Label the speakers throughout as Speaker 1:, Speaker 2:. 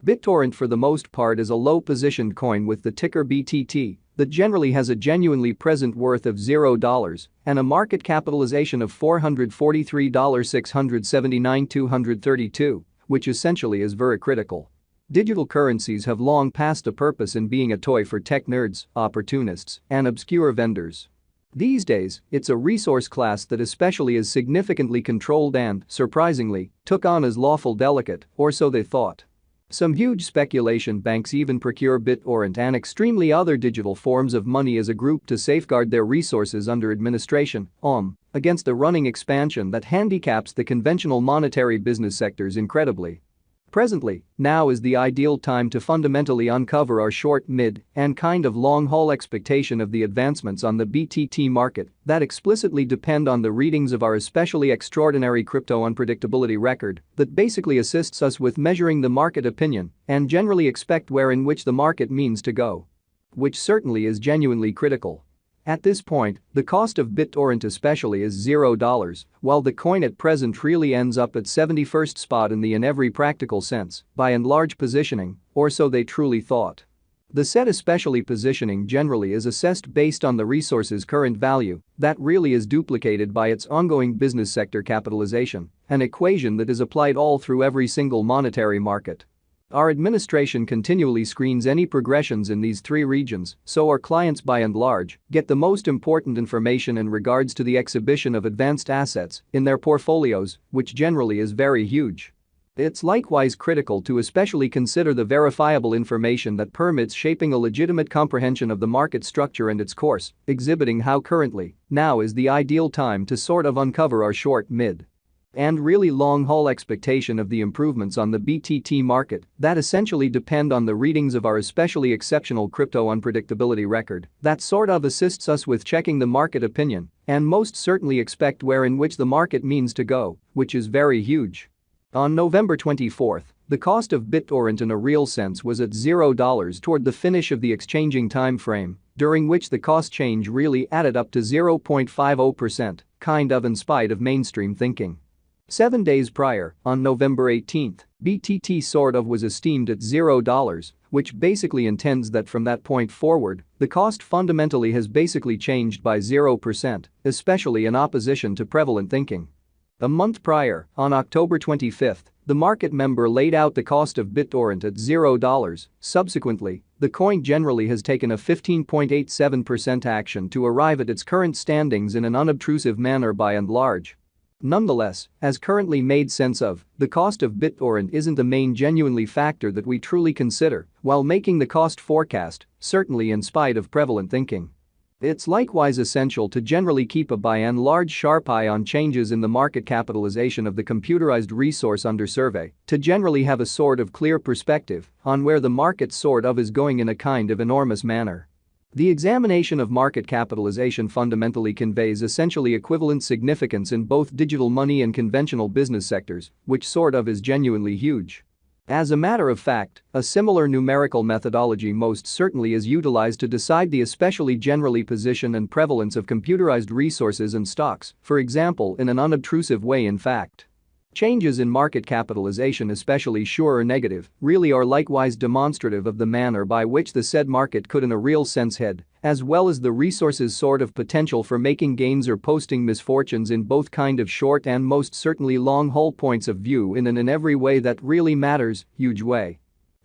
Speaker 1: Bittorrent for the most part is a low-positioned coin with the ticker BTT that generally has a genuinely present worth of $0 and a market capitalization of $443,679,232, which essentially is very critical. Digital currencies have long passed a purpose in being a toy for tech nerds, opportunists, and obscure vendors. These days, it's a resource class that especially is significantly controlled and, surprisingly, took on as lawful delicate, or so they thought. Some huge speculation banks even procure Bittorrent and extremely other digital forms of money as a group to safeguard their resources under administration, against a running expansion that handicaps the conventional monetary business sectors incredibly. Presently, now is the ideal time to fundamentally uncover our short, mid, and kind of long-haul expectation of the advancements on the BTT market that explicitly depend on the readings of our especially extraordinary crypto unpredictability record that basically assists us with measuring the market opinion and generally expect where in which the market means to go. Which certainly is genuinely critical. At this point, the cost of Bittorrent especially is $0, while the coin at present really ends up at 71st spot in every practical sense, by and large positioning, or so they truly thought. The said especially positioning generally is assessed based on the resource's current value that really is duplicated by its ongoing business sector capitalization, an equation that is applied all through every single monetary market. Our administration continually screens any progressions in these three regions, so our clients by and large get the most important information in regards to the exhibition of advanced assets in their portfolios, which generally is very huge. It's likewise critical to especially consider the verifiable information that permits shaping a legitimate comprehension of the market structure and its course, exhibiting how currently, now is the ideal time to sort of uncover our short, mid, and really long-haul expectation of the improvements on the BTT market that essentially depend on the readings of our especially exceptional crypto unpredictability record that sort of assists us with checking the market opinion and most certainly expect where in which the market means to go, which is very huge. On November 24, the cost of Bittorrent in a real sense was at $0 toward the finish of the exchanging time frame, during which the cost change really added up to 0.50%, kind of in spite of mainstream thinking. 7 days prior, on November 18, BTT sort of was esteemed at $0, which basically intends that from that point forward, the cost fundamentally has basically changed by 0%, especially in opposition to prevalent thinking. A month prior, on October 25, the market member laid out the cost of Bittorrent at $0. Subsequently, the coin generally has taken a 15.87% action to arrive at its current standings in an unobtrusive manner by and large. Nonetheless, as currently made sense of, the cost of Bittorrent isn't the main genuinely factor that we truly consider while making the cost forecast, certainly in spite of prevalent thinking. It's likewise essential to generally keep a by and large sharp eye on changes in the market capitalization of the computerized resource under survey to generally have a sort of clear perspective on where the market sort of is going in a kind of enormous manner. The examination of market capitalization fundamentally conveys essentially equivalent significance in both digital money and conventional business sectors, which sort of is genuinely huge. As a matter of fact, a similar numerical methodology most certainly is utilized to decide the especially generally position and prevalence of computerized resources and stocks, for example in an unobtrusive way in fact. Changes in market capitalization, especially sure or negative, really are likewise demonstrative of the manner by which the said market could in a real sense head, as well as the resource's sort of potential for making gains or posting misfortunes in both kind of short and most certainly long-haul points of view in every way that really matters, huge way.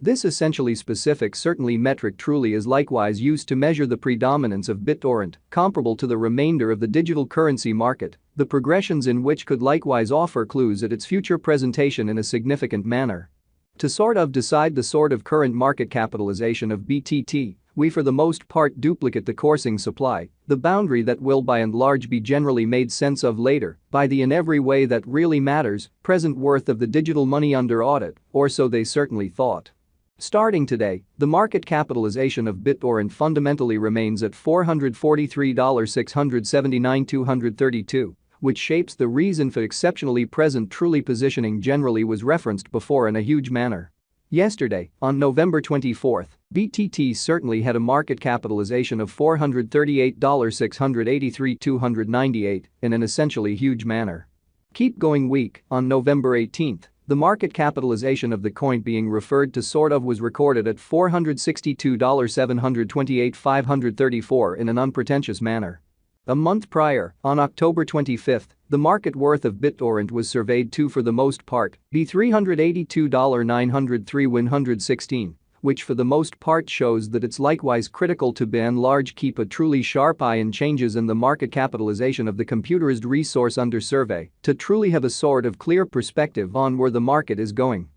Speaker 1: This essentially specific certainly metric truly is likewise used to measure the predominance of Bittorrent, comparable to the remainder of the digital currency market, the progressions in which could likewise offer clues at its future presentation in a significant manner. To sort of decide the sort of current market capitalization of BTT, we for the most part duplicate the coursing supply, the boundary that will by and large be generally made sense of later by the in every way that really matters, present worth of the digital money under audit, or so they certainly thought. Starting today, the market capitalization of Bittorrent fundamentally remains at $443,679,232, which shapes the reason for exceptionally present truly positioning generally was referenced before in a huge manner. Yesterday, on November 24, BTT certainly had a market capitalization of $438,683,298 in an essentially huge manner. Keep going week, on November 18, The market capitalization of the coin being referred to was recorded at $462,728,534 in an unpretentious manner. A month prior, on October 25, the market worth of Bittorrent was surveyed to for the most part be $382,903,116, which for the most part shows that it's likewise critical to by and large keep a truly sharp eye on changes in the market capitalization of the computerized resource under survey to truly have a sort of clear perspective on where the market is going.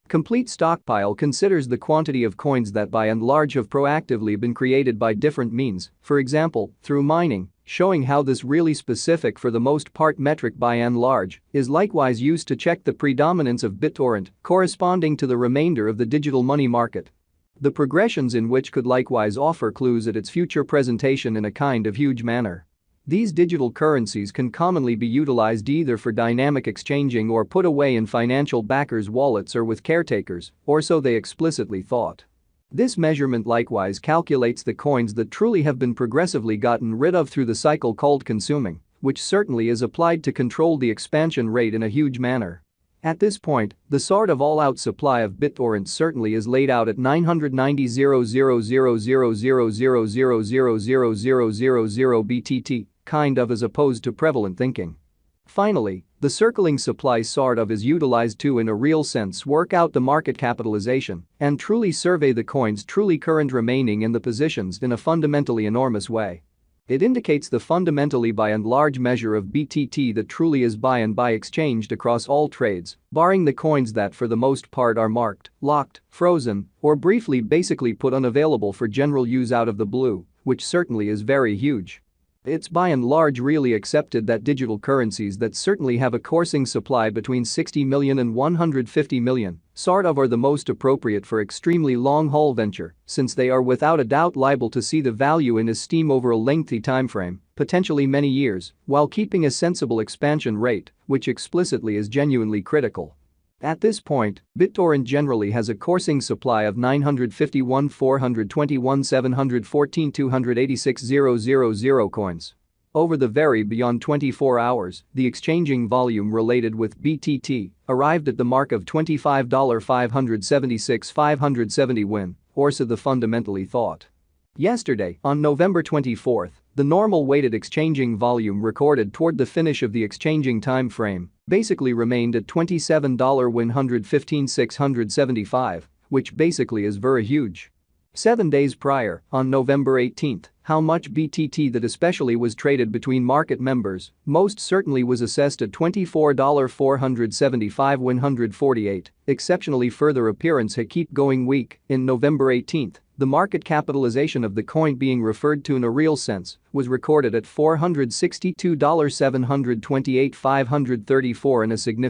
Speaker 1: Complete Stockpile considers the quantity of coins that by and large have proactively been created by different means, for example, through mining, showing how this really specific for the most part metric by and large is likewise used to check the predominance of Bittorrent corresponding to the remainder of the digital money market. The progressions in which could likewise offer clues at its future presentation in a kind of huge manner. These digital currencies can commonly be utilized either for dynamic exchanging or put away in financial backers' wallets or with caretakers, or so they explicitly thought. This measurement likewise calculates the coins that truly have been progressively gotten rid of through the cycle called consuming, which certainly is applied to control the expansion rate in a huge manner. At this point, the sort of all-out supply of Bittorrent certainly is laid out at 990,000,000,000,000,000 BTT, kind of as opposed to prevalent thinking. Finally, the circling supply sort of is utilized to in a real sense work out the market capitalization and truly survey the coins truly current remaining in the positions in a fundamentally enormous way. It indicates the fundamentally by and large measure of BTT that truly is by and by exchanged across all trades, barring the coins that for the most part are marked, locked, frozen, or briefly basically put unavailable for general use out of the blue, which certainly is very huge. It's by and large really accepted that digital currencies that certainly have a coursing supply between 60 million and 150 million sort of are the most appropriate for extremely long-haul venture, since they are without a doubt liable to see the value in esteem over a lengthy timeframe, potentially many years, while keeping a sensible expansion rate, which explicitly is genuinely critical. At this point, Bittorrent generally has a coursing supply of 951,421,714,286,000 coins. Over the very beyond 24 hours, the exchanging volume related with BTT arrived at the mark of $25,576,570 win, or so the fundamentally thought. Yesterday, on November 24, the normal weighted exchanging volume recorded toward the finish of the exchanging time frame basically remained at $27,115,675, which basically is very huge. 7 days prior, on November 18, how much BTT that especially was traded between market members most certainly was assessed at $24,475,148, exceptionally further appearance keep going weak. In November 18, the market capitalization of the coin being referred to in a real sense was recorded at $462,728,534 in a significant